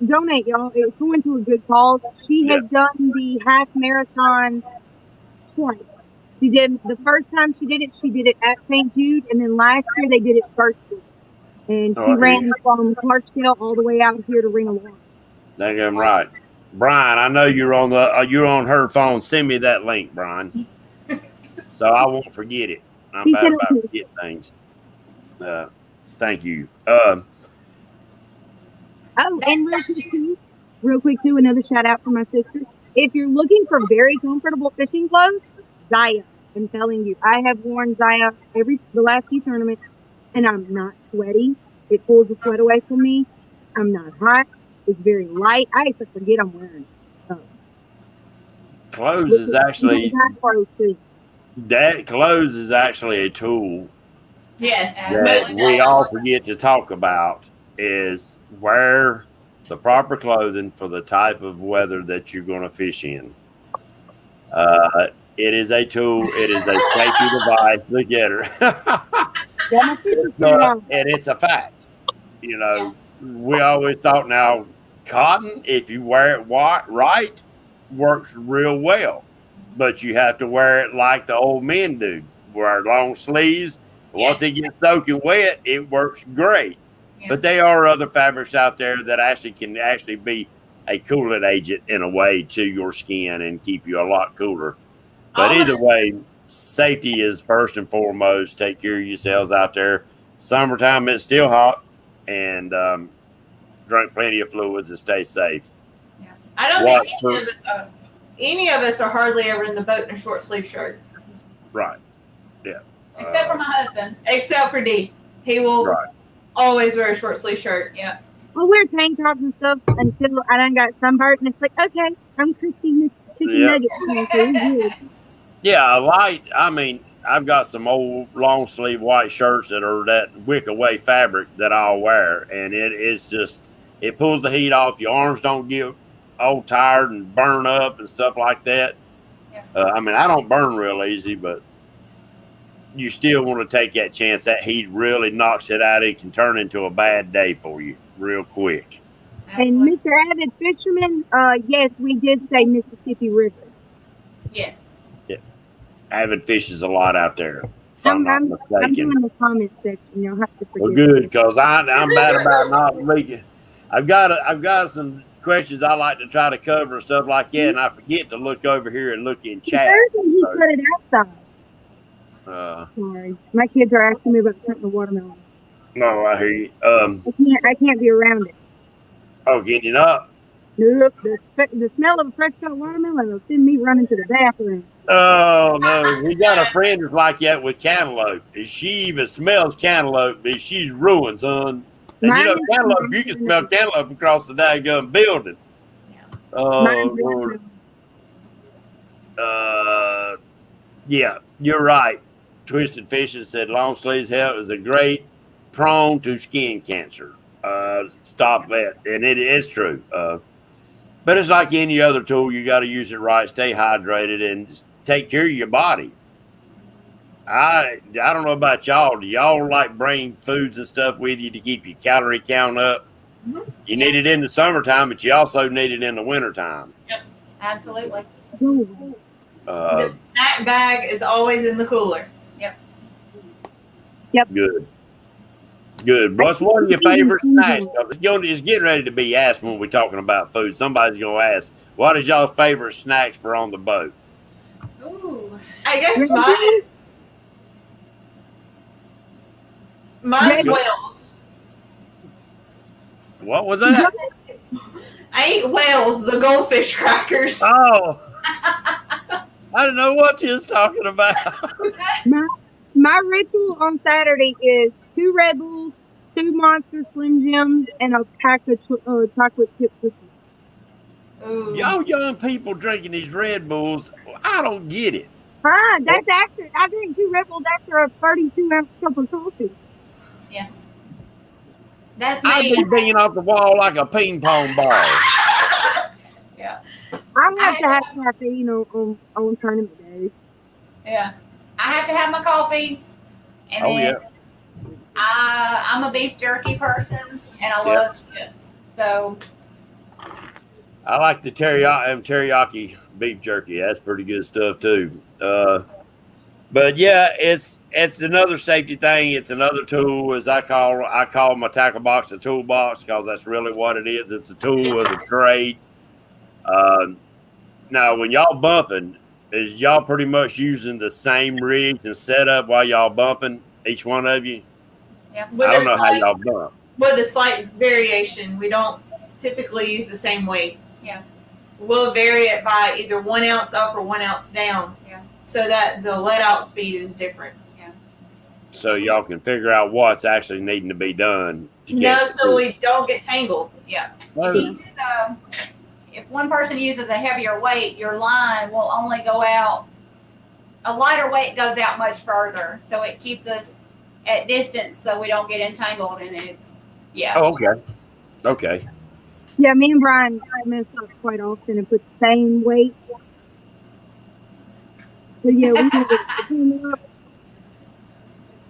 donate, y'all. It's going to a good cause. She has done the half marathon twice. She did the first time she did it at St. Jude, and then last year they did it virtually. And she ran from Clarksdale all the way out here to Ring of War. That's right. Brian, I know you're on her phone. Send me that link, Brian, so I won't forget it. I'm bad about forgetting things. Thank you. Oh, and real quick too, another shout out for my sister. If you're looking for very comfortable fishing clothes, Zaya. I'm telling you, I have worn Zaya the last few tournaments, and I'm not sweaty. It pulls the sweat away from me. I'm not hot. It's very light. I used to forget I'm wearing it. Clothes is actually clothes is actually a tool. Yes. That we all forget to talk about is wear the proper clothing for the type of weather that you're going to fish in. It is a tool. It is a safety device. Look at her. And it's a fact. You know, we always thought now cotton, if you wear it right, works real well. But you have to wear it like the old men do. Wear long sleeves. Once it gets soaking wet, it works great. Yeah. But there are other fabrics out there that can be a coolant agent in a way to your skin and keep you a lot cooler. But either way, safety is first and foremost. Take care of yourselves out there. Summertime, it's still hot, and drink plenty of fluids and stay safe. Yeah. I don't think any of us are hardly ever in the boat in a short sleeve shirt. Right. Yeah. Except for my husband. Except for D. He will always wear a short sleeve shirt. Yeah. I'll wear tank tops and stuff until I done got sunburned, and it's like, okay, I'm cooking this chicken nuggets. I've got some old long sleeve white shirts that are that wick away fabric that I'll wear, and it pulls the heat off. Your arms don't get all tired and burn up and stuff like that. Yeah. I don't burn real easy, but you still want to take that chance. That heat really knocks it out. It can turn into a bad day for you real quick. Absolutely. And Mr. Avid Fisherman, yes, we did say Mississippi River. Yes. Yeah. Avid fishes a lot out there. I'm doing the comment section. You'll have to forgive Well, good, because I'm bad about not leaking. I've got some questions I like to try to cover and stuff like that, and I forget to look over here and look in chat. He put it outside. Sorry, my kids are asking me about cutting the watermelon. No, I hear you. I can't be around it. Oh, can you not? Nope. The smell of a fresh cut watermelon will send me running to the bathroom. Oh no, we got a friend that's like that with cantaloupe. If she even smells cantaloupe, she's ruined, son. And cantaloupe, you can smell cantaloupe across the daggum building. Oh Lord. Yeah, you're right. Twisted Fishing said long sleeves help is a great prone to skin cancer. Stop that. And it is true. But it's like any other tool. You got to use it right. Stay hydrated and just take care of your body. I don't know about y'all. Do y'all like bring foods and stuff with you to keep your calorie count up? Mm-hmm. You need it in the summertime, but you also need it in the wintertime. Yep. Absolutely. The snack bag is always in the cooler. Yep. Good. What's one of your favorite snacks? It's getting ready to be asked when we're talking about food. Somebody's going to ask, what is y'all's favorite snacks for on the boat? Ooh. I guess mine's whales. What was that? I eat whales, the goldfish crackers. Oh. I didn't know what you was talking about. My ritual on Saturday is 2 Red Bulls, 2 Monster Slim Jims, and a pack of chocolate chip cookies. Ooh. Y'all young people drinking these Red Bulls, I don't get it. That's after I drink 2 Red Bulls after a 32-ounce cup of coffee. Yeah. That's me. I'd be banging off the wall like a ping pong ball. Yeah. I have to have caffeine on tournament days. Yeah. I have to have my coffee. And Oh, then yeah. I'm a beef jerky person, and I love chips. So I like the teriyaki beef jerky. That's pretty good stuff too. But yeah, it's another safety thing. It's another tool, as I call my tackle box a toolbox, because that's really what it is. It's a tool of the trade. Now, when y'all bumping, is y'all pretty much using the same rigs and setup while y'all bumping, each one of you? yeah. I don't know how y'all bump. With a slight variation, we don't typically use the same weight. Yeah. We'll vary it by either 1 ounce up or 1 ounce down. Yeah. So that the let out speed is different. So y'all can figure out what's actually needing to be done. So we don't get tangled. Yeah. Oh. If one person uses a heavier weight, your line will only go out. A lighter weight goes out much further, so it keeps us at distance, so we don't get entangled. And it's Oh, okay. Yeah, me and Brian mess up quite often and put the same weight. So yeah, we have it.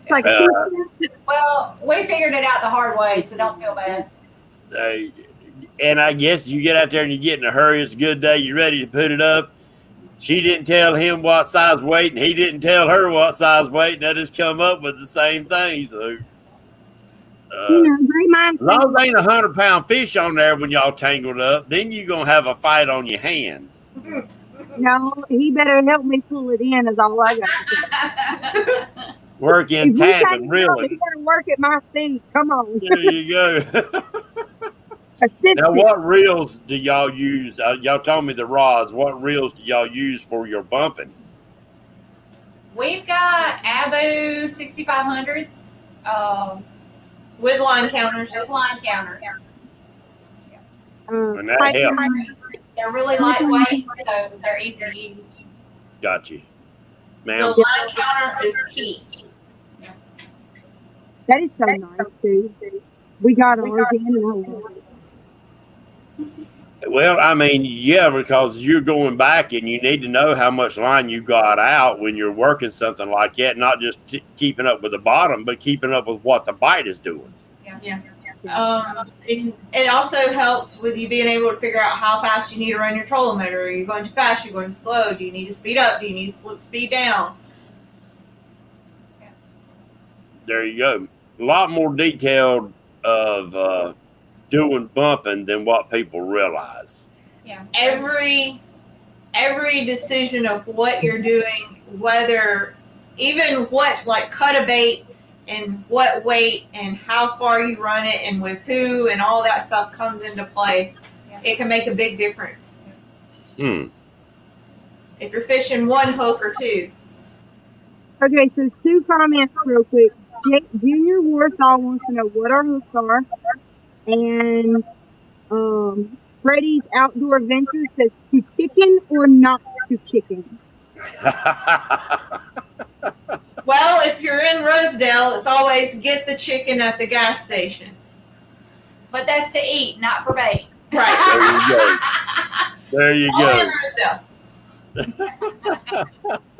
It's like well, we figured it out the hard way, so don't feel bad. And I guess you get out there and you get in a hurry. It's a good day. You're ready to put it up. She didn't tell him what size weight, and he didn't tell her what size weight, and they just come up with the same thing. So, great minds. as long as there ain't 100-pound fish on there when y'all tangled up, then you're going to have a fight on your hands. No, he better help me pull it in, is all I got to say. Work in tandem, really. He better work at my feet. Come on. There you go. Now, what reels do y'all use? Y'all told me the rods. What reels do y'all use for your bumping? We've got Abu 6500s. With line counters. With line counters. And that helps. They're really lightweight, so they're easy to use. Got you. The Ma'am. line counter is key. That is so nice, too. We got ours in and I love it. Well, I mean, yeah, because you're going back and you need to know how much line you got out when you're working something like that, not just keeping up with the bottom, but keeping up with what the bite is doing. Yeah. It also helps with you being able to figure out how fast you need to run your trolling motor. Are you going too fast? Are you going too slow? Do you need to speed up? Do you need to speed down? There you go. A lot more detailed of doing bumping than what people realize. Yeah. Every decision of what you're doing, whether even what, like cut a bait and what weight and how far you run it and with who and all that stuff comes into play. Yeah. It can make a big difference. Hmm. If you're fishing one hook or two. Okay, so 2 comments real quick. Junior Warsaw wants to know what our hooks are. And Freddie's Outdoor Adventure says to chicken or not to chicken. Well, if you're in Rosedale, it's always get the chicken at the gas station. But that's to eat, not for bait. Right. There you Only go. in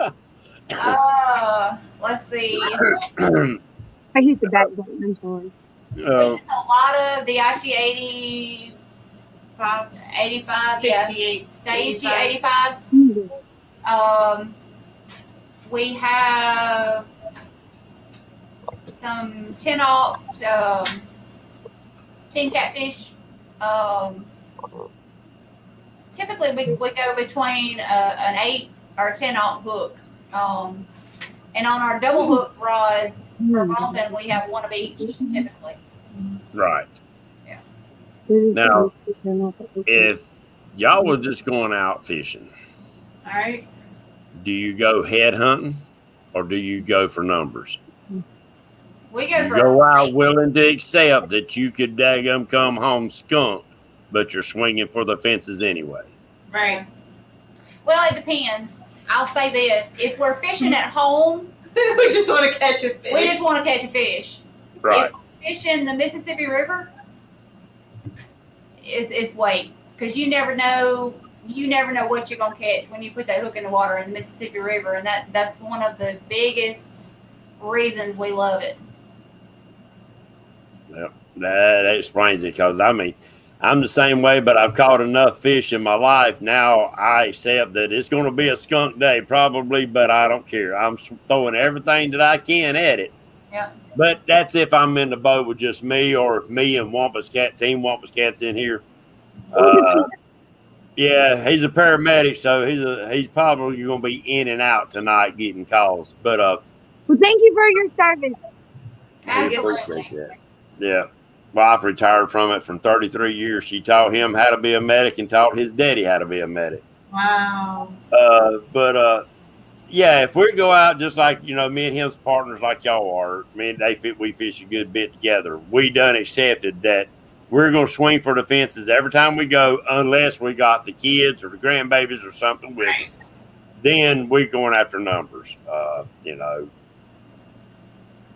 Rosedale. Let's see. I hit the back button, I'm sorry. A lot of the Aichi 85, yeah. 58, Aichi 85s. Mm-hmm. We have some 10-aught 10 catfish. Typically, we go between an 8 or 10-aught hook. And on our double hook rods for bumping, we have one of each typically. Right. Yeah. Now, if y'all were just going out fishing, All right. do you go head hunting or do you go for numbers? We go You for go out willing to accept that you could daggum come home skunked, but you're swinging for the fences anyway. Right. Well, it depends. I'll say this: if we're fishing at home, We just want to catch a fish. we just want to catch a fish. Right. If we're fishing the Mississippi River, it's weight, because you never know you never know what you're gonna catch when you put that hook in the water in the Mississippi River, and that's one of the biggest reasons we love it. Yep, that explains it. Because I mean, I'm the same way, but I've caught enough fish in my life. Now I accept that it's going to be a skunk day, probably, but I don't care. I'm throwing everything that I can at it. Yeah. But that's if I'm in the boat with just me, or if me and Wampus Cat, Team Wampus Cat's in here. Yeah, he's a paramedic, so he's probably going to be in and out tonight getting calls. But well, thank you for your service. Absolutely. Yeah. Wife retired from it from 33 years. She taught him how to be a medic and taught his daddy how to be a medic. Wow. Yeah, if we go out just like, me and him's partners like y'all are, me and we fish a good bit together. We done accepted that we're going to swing for the fences every time we go, unless we got the kids or the grandbabies or something with us. Then we're going after numbers,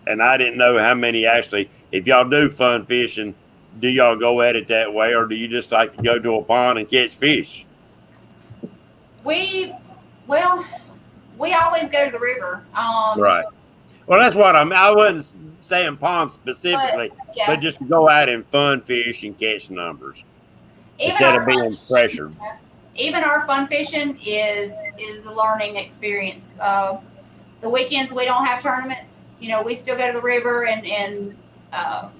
And I didn't know how many actually, if y'all do fun fishing, do y'all go at it that way, or do you just like to go to a pond and catch fish? We always go to the river. Right. Well, that's what I wasn't saying pond specifically, but just to go out and fun fish and catch numbers instead of being pressured. Even our fun fishing is a learning experience. The weekends we don't have tournaments. We still go to the river and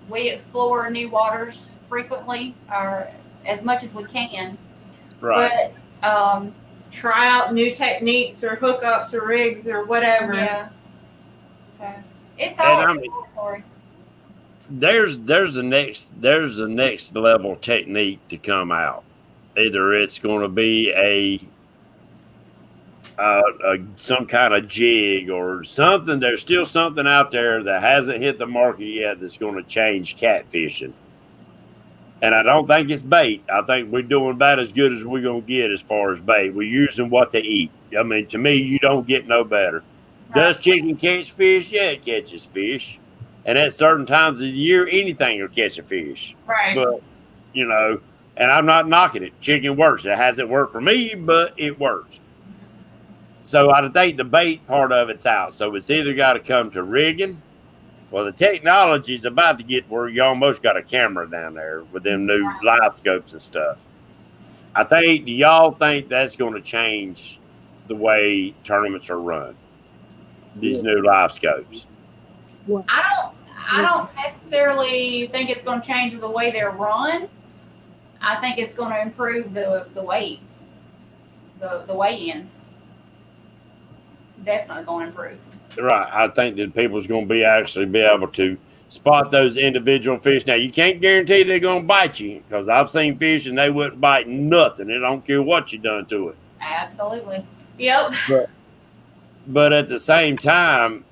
we explore new waters frequently, or as much as we can. Right. But try out new techniques or hookups or rigs or whatever. Yeah. So it's all exploratory. There's the next level technique to come out. Either it's going to be some kind of jig or something. There's still something out there that hasn't hit the market yet that's going to change catfishing. And I don't think it's bait. I think we're doing about as good as we're going to get as far as bait. We're using what they eat. I mean, to me, you don't get no better. Does chicken catch fish? Yeah, it catches fish. And at certain times of the year, anything will catch a fish. Right. But, and I'm not knocking it. Chicken works. It hasn't worked for me, but it works. So I think the bait part of it's out. So it's either got to come to rigging. Well, the technology is about to get where you almost got a camera down there with them new live scopes and stuff. Do y'all think that's going to change the way tournaments are run? These new live scopes. I don't necessarily think it's going to change the way they're run. I think it's going to improve the weights, the weigh-ins. Definitely going to improve. Right. I think that people's going to be able to spot those individual fish. Now, you can't guarantee they're going to bite you, because I've seen fish and they wouldn't bite nothing. They don't care what you done to it. Absolutely. Yep. But at the same time,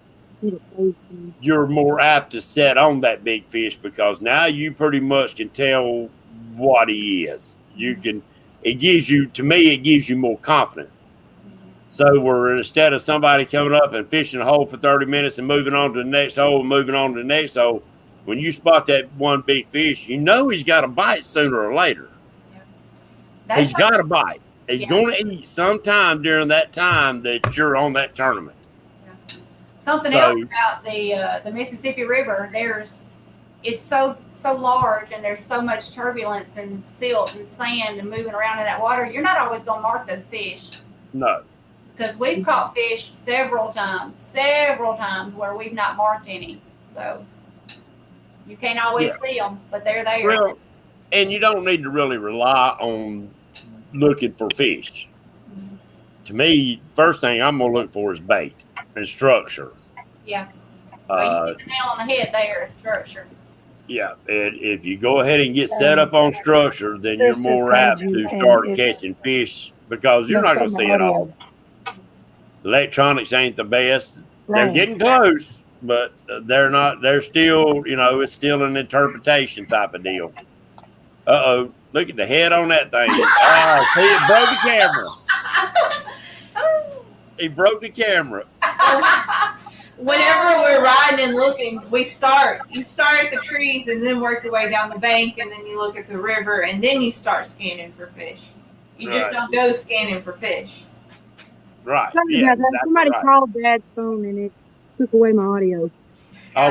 you're more apt to set on that big fish, because now you pretty much can tell what he is. It gives you more confidence. So where instead of somebody coming up and fishing a hole for 30 minutes and moving on to the next hole and moving on to the next hole, when you spot that one big fish, he's got to bite sooner or later. He's got to bite. He's going to eat sometime during that time that you're on that tournament. Something else about the Mississippi River, it's so large, and there's so much turbulence and silt and sand and moving around in that water. You're not always going to mark those fish. No. Because we've caught fish several times where we've not marked any. So you can't always see them, but they're there. Well, and you don't need to really rely on looking for fish. Mm-hmm. To me, first thing I'm going to look for is bait and structure. Yeah. Well, you hit the nail on the head there, structure. Yeah, and if you go ahead and get set up on structure, then you're more apt to start catching fish, because you're not going to see it all. Electronics ain't the best. Right. They're getting close, but they're not. They're still, it's still an interpretation type of deal. Uh-oh. Look at the head on that thing. See, it broke the camera. He broke the camera. Whenever we're riding and looking, you start at the trees and then work your way down the bank, and then you look at the river, and then you start scanning for fish. You just Right. don't go scanning for fish. Right. Sorry Yeah, about that. exactly Somebody right. called Dad's phone and it took away my audio.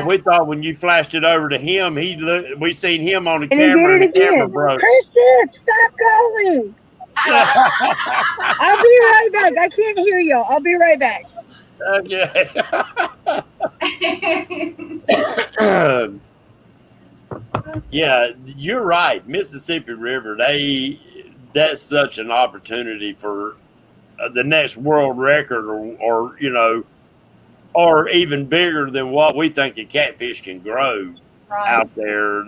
We thought when you flashed it over to him, we seen him on the And he camera did and it the camera again. broke. Kristen, stop calling. I'll be right back. I can't hear y'all. I'll be right back. Okay. Yeah, you're right. Mississippi River, that's such an opportunity for the next world record or or even bigger than what we think a catfish can grow Right. out there.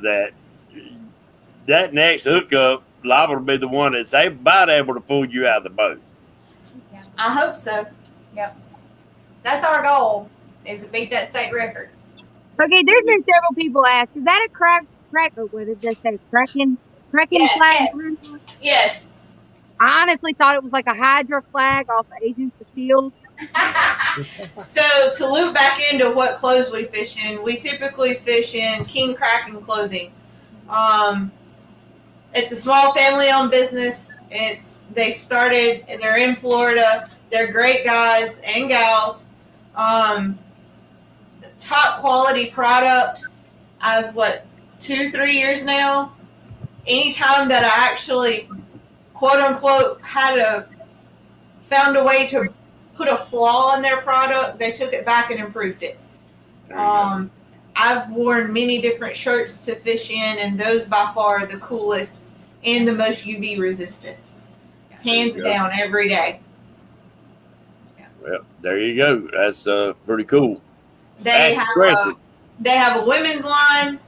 That next hookup liable to be the one that's about able to pull you out of the boat. I hope so. That's our goal, is to beat that state record. Okay, there's been several people ask, is that a crack, what did they say? Cracking Yes, flag? Yes. I honestly thought it was like a Hydra flag off of Agents of S.H.I.E.L.D. So to loop back into what clothes we fish in, we typically fish in King Kraken clothing. It's a small family-owned business. They started and they're in Florida. They're great guys and gals. Top quality product. I've 2-3 years now. Anytime that I actually quote unquote found a way to put a flaw in their product, they took it back and improved it. I've worn many different shirts to fish in, and those by far are the coolest and the most UV resistant. Hands down, every day. Well, there you go. That's pretty cool. They have a women's line.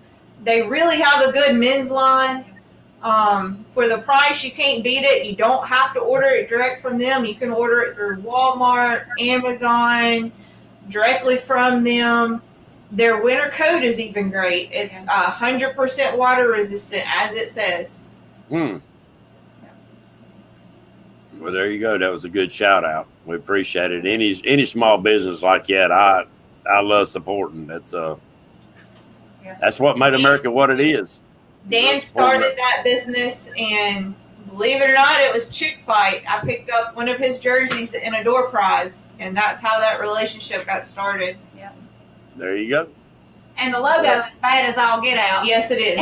They really have a good men's line. For the price, you can't beat it. You don't have to order it direct from them. You can order it through Walmart, Amazon, directly from them. Their winter coat is even great. It's 100% water resistant, as it says. Well, there you go. That was a good shout out. We appreciate it. Any small business like that, I love supporting. That's what made America what it is. Dan started that business, and believe it or not, it was chick fight. I picked up one of his jerseys in a door prize, and that's how that relationship got started. Yep. There you go. And the logo is bad as all get out. Yes, it is.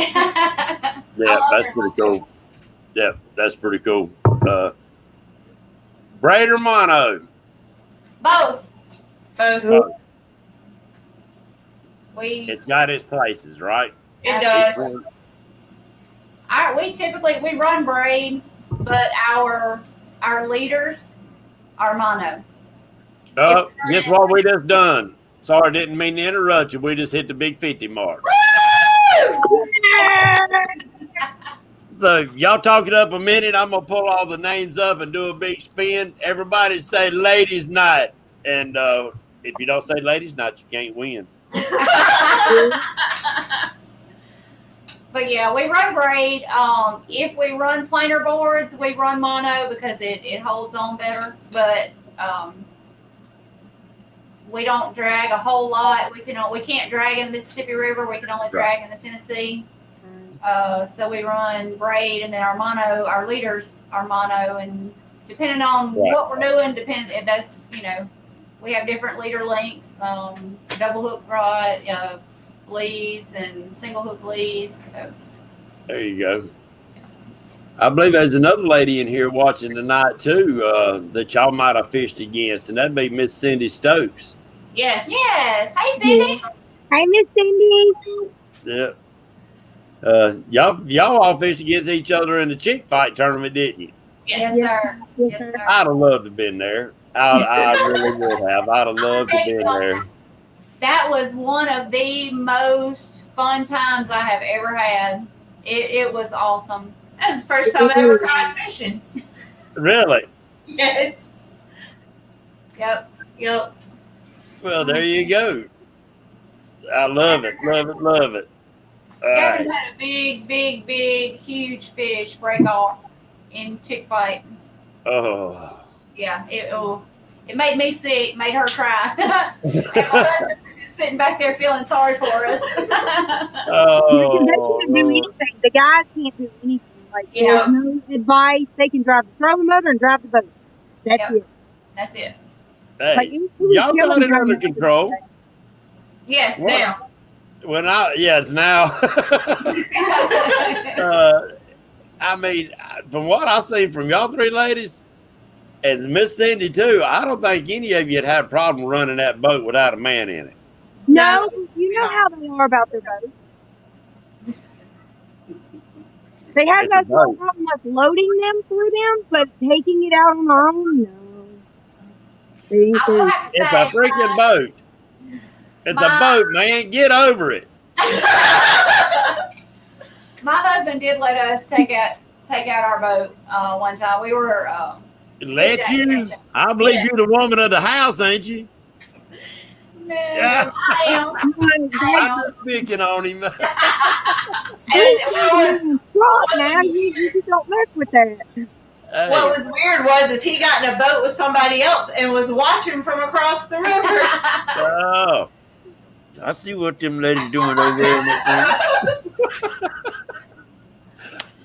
Yeah, that's pretty cool. Yeah, that's pretty cool. Braid or mono? Both. Both. It's got its places, right? It does. We run braid, but our leaders are mono. Guess what we just done? Sorry, didn't mean to interrupt you. We just hit the big 50 mark. So y'all talk it up a minute. I'm gonna pull all the names up and do a big spin. Everybody say ladies night, and if you don't say ladies night, you can't win. But yeah, we run braid. If we run planer boards, we run mono because it holds on better. But we don't drag a whole lot. We can't drag in the Mississippi River. We can only drag in the Tennessee. So we run braid, and then our leaders are mono, and depending on what we're doing, that's we have different leader lengths, double hook rod leads and single hook leads. So. There you go. I believe there's another lady in here watching tonight too that y'all might have fished against, and that'd be Miss Cindy Stokes. Yes. Yes. Hey, Cindy. Hi, Miss Cindy. Yeah. Y'all all fished against each other in the chick fight tournament, didn't you? Yes, sir. Yes, sir. I'd have loved to have been there. I really would have. I'd have loved to have been there. That was one of the most fun times I have ever had. It was awesome. That was the first time I ever caught fishing. Really? Yes. Yep. Well, there you go. I love it. Love it. Love it. Kevin had a big, huge fish break off in chick fight. Oh. Yeah, it made me sick, made her cry. And my husband was just sitting back there feeling sorry for us. Oh. They can't do anything. The guys can't do anything. Like, Yeah. there's no advice. They can drive the trolling motor and drive the boat. That's Yep. it. That's it. Like, Hey, y'all got it under control. Yes, What? now. It's now. I mean, from what I've seen from y'all three ladies, and Miss Cindy too, I don't think any of you had had a problem running that boat without a man in it. No, you know how they are about their boats. They have It's a no boat. problem with loading them through them, but taking it out on their own, no. They ain't I will there. have to It's say, a freaking boat. It's a boat, man. Get over it. my husband did let us take out our boat one time. We were Let you? I believe Yeah. you're the woman of the house, ain't you? No, Yeah. I am. I'm just picking on him. And what was Man, you just don't mess with that. Hey, what was weird was he got in a boat with somebody else and was watching from across the river. oh, I see what them ladies doing over there. In that thing.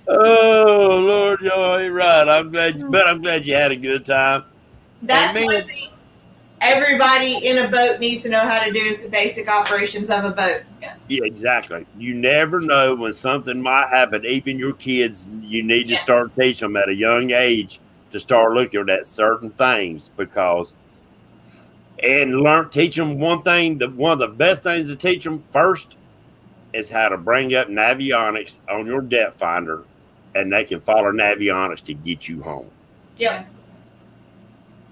Oh Lord, y'all ain't right. I'm glad you had a good time. That's And one man, thing everybody in a boat needs to know how to do is the basic operations of a boat. yeah, exactly. You never know when something might happen. Even your kids, you need to start teaching them at a young age to start looking at certain things teach them one thing. One of the best things to teach them first is how to bring up navionics on your depth finder, and they can follow navionics to get you home. Yep.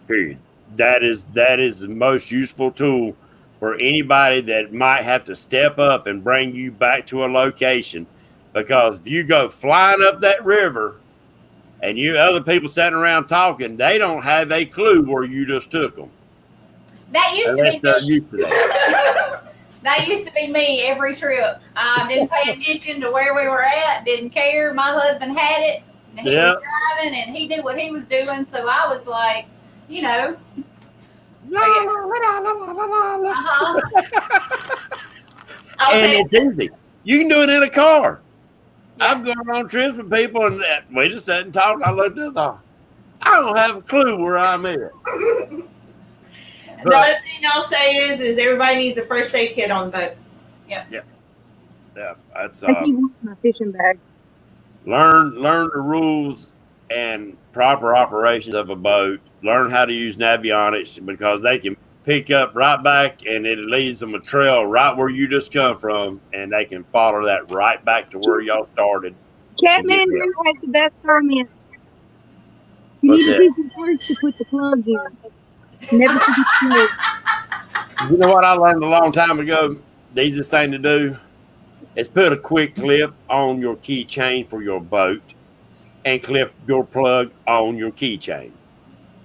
Period. That is the most useful tool for anybody that might have to step up and bring you back to a location. Because if you go flying up that river and you other people sitting around talking, they don't have a clue where you just took them. That used to Unless be they're me. used to that. That used to be me every trip. I didn't pay attention to where we were at. Didn't care. My husband had it. And he was driving, and he knew what he was doing. So I was like, you know. And it's easy. You can do it in a car. Yeah. I've gone on trips with people, and we just sat and talked. And I looked at them. I don't have a clue where I'm at. The other thing I'll say is everybody needs a first aid kit on the boat. Yeah, that's I keep my fishing bag. learn the rules and proper operations of a boat. Learn how to use navionics because they can pick up right back, and it leads them a trail right where you just come from, and they can follow that right back to where y'all started. Catmandu has the best comment. You What's need to teach them first to put the plug in. Never forget the plug. You know what I learned a long time ago? The easiest thing to do is put a quick clip on your keychain for your boat and clip your plug on your keychain.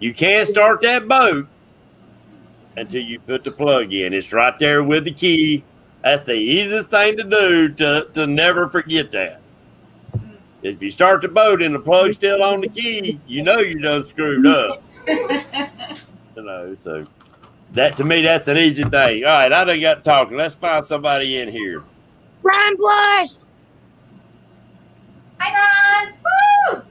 You can't start that boat until you put the plug in. It's right there with the key. That's the easiest thing to do to never forget that. If you start the boat and the plug's still on the key, you know you done screwed up. So that to me, that's an easy thing. All right, I done got talking. Let's find somebody in here. Brian Blush! Hi, Ron!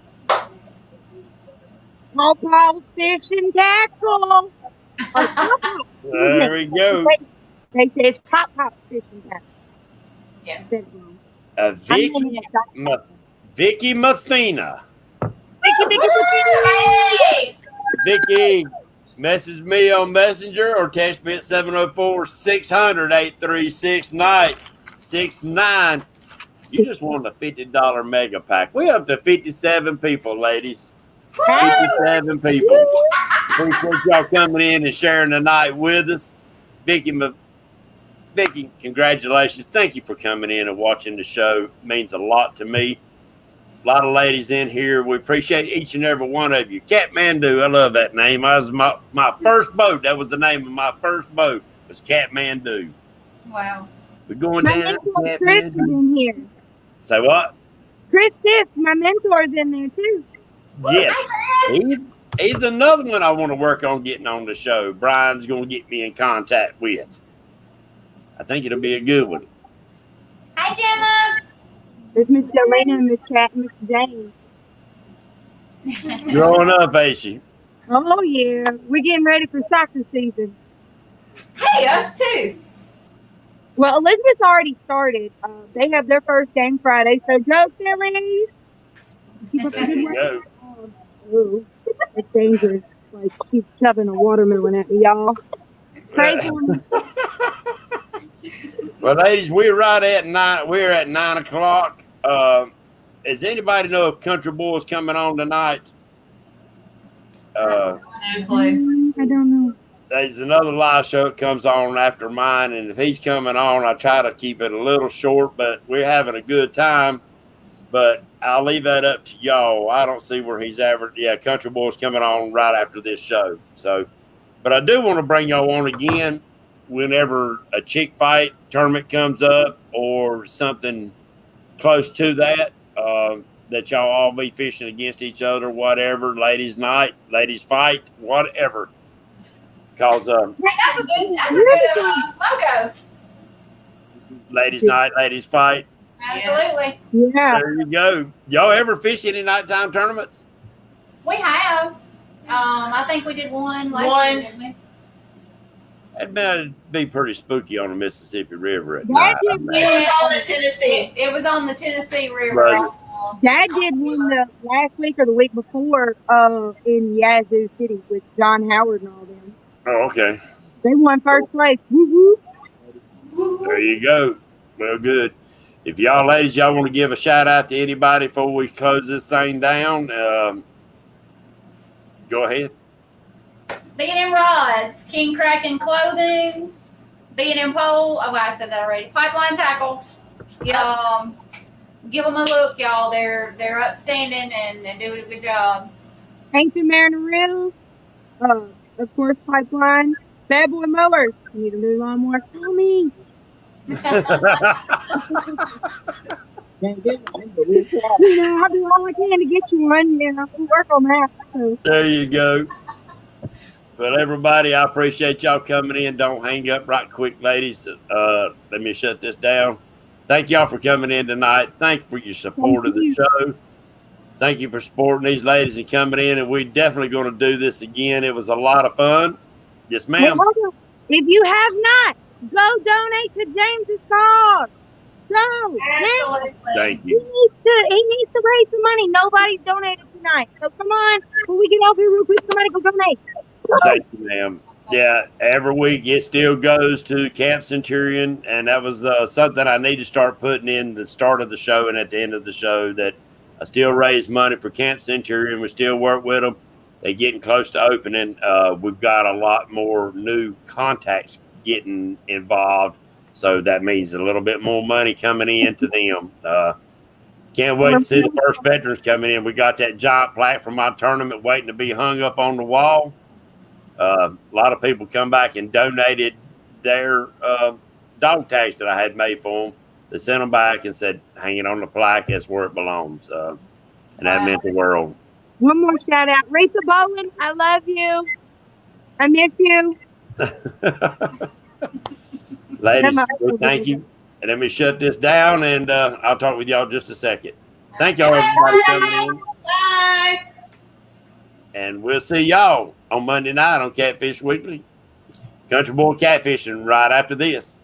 Woo! Paul Fish and Tackle! There we go. They say it's Pop Fish and Tackle. Yeah. Vicky Mathena. Hey! Vicky, message me on Messenger or text me at 704-600-836-Nite 69. You just won a $50 mega pack. We up to 57 people, ladies. 57 people. Appreciate y'all coming in and sharing the night with us. Vicky, congratulations. Thank you for coming in and watching the show. It means a lot to me. A lot of ladies in here. We appreciate each and every one of you. Catmandu, I love that name. I was my first boat. That was the name of my first boat. Was Catmandu. Wow. We're going My down. mentor Chris is in here. Say what? Chris Disk, my mentor's in there too. Yes. He's another one I want to work on getting on the show. Brian's going to get me in contact with. I think it'll be a good one. Hi, Gemma. There's Miss Jolena, Miss Cat, and Mr. James. Growing up, ain't she? Oh yeah, we're getting ready for soccer season. Hey, us too. Well, Elizabeth's already started. They have their first game Friday, so go Phillies! Keep up the There good you work. go. Oh, it's dangerous. Like she's shoving a watermelon at me, y'all. Pray for me. Well, ladies, we're at 9 o'clock. Does anybody know if Country Boy's coming on tonight? No clue. I don't know. There's another live show that comes on after mine, and if he's coming on, I try to keep it a little short, but we're having a good time. But I'll leave that up to y'all. I don't see where he's ever. Yeah, Country Boy's coming on right after this show. So, but I do want to bring y'all on again whenever a chick fight tournament comes up or something close to that. That y'all all be fishing against each other, whatever. Ladies' night, ladies' fight, whatever. Cause That's a good logo. ladies' night, ladies' fight. Absolutely. Yeah. There you go. Y'all ever fish any nighttime tournaments? We have. I think we did one last year, didn't we? That'd be pretty spooky on the Mississippi River at Dad night. did I mean. It was on the Tennessee. It was on the Tennessee River. Was Dad did one the last week or the week before in Yazoo City with John Howard and all them. Oh, okay. They won first place. Woo-hoo. There you go. Well, good. If y'all ladies, y'all want to give a shout out to anybody before we close this thing down, go ahead. B&M Rods, King Kraken Clothing, B&M Pole. Oh, I said that already. Pipeline Tackle. Give them a look, y'all. They're upstanding and they're doing a good job. Ancient Mariner Reels. Of course, Pipeline. Bad Boy Mowers. Need a new lawnmower. Call me. I'll do all I can to get you one. Yeah, we'll work on that. So. There you go. Well, everybody, I appreciate y'all coming in. Don't hang up right quick, ladies. Let me shut this down. Thank y'all for coming in tonight. Thank you for your support of the show. Thank you for supporting these ladies and coming in. And we're definitely going to do this again. It was a lot of fun. Yes, ma'am. If you have not, go donate to James's cause. Go. Absolutely. Thank He you. needs to raise some money. Nobody's donated tonight. So come on. When we get off here real quick, somebody go donate. Thank you, ma'am. Yeah, every week it still goes to Camp Centurion, and that was something I need to start putting in the start of the show and at the end of the show, that I still raise money for Camp Centurion. We still work with them. They're getting close to opening. We've got a lot more new contacts getting involved, so that means a little bit more money coming in to them. Can't wait to see the first veterans coming in. We got that giant plaque from my tournament waiting to be hung up on the wall. A lot of people come back and donated their dog tags that I had made for them. They sent them back and said, hang it on the plaque. That's where it belongs. And that meant the world. One more shout out. Rita Bowen, I love you. I miss you. Ladies, thank you. And let me shut this down, and I'll talk with y'all in just a second. Thank y'all, everybody, coming in. Bye. And we'll see y'all on Monday night on Catfish Weekly. Country Boy Catfishing right after this.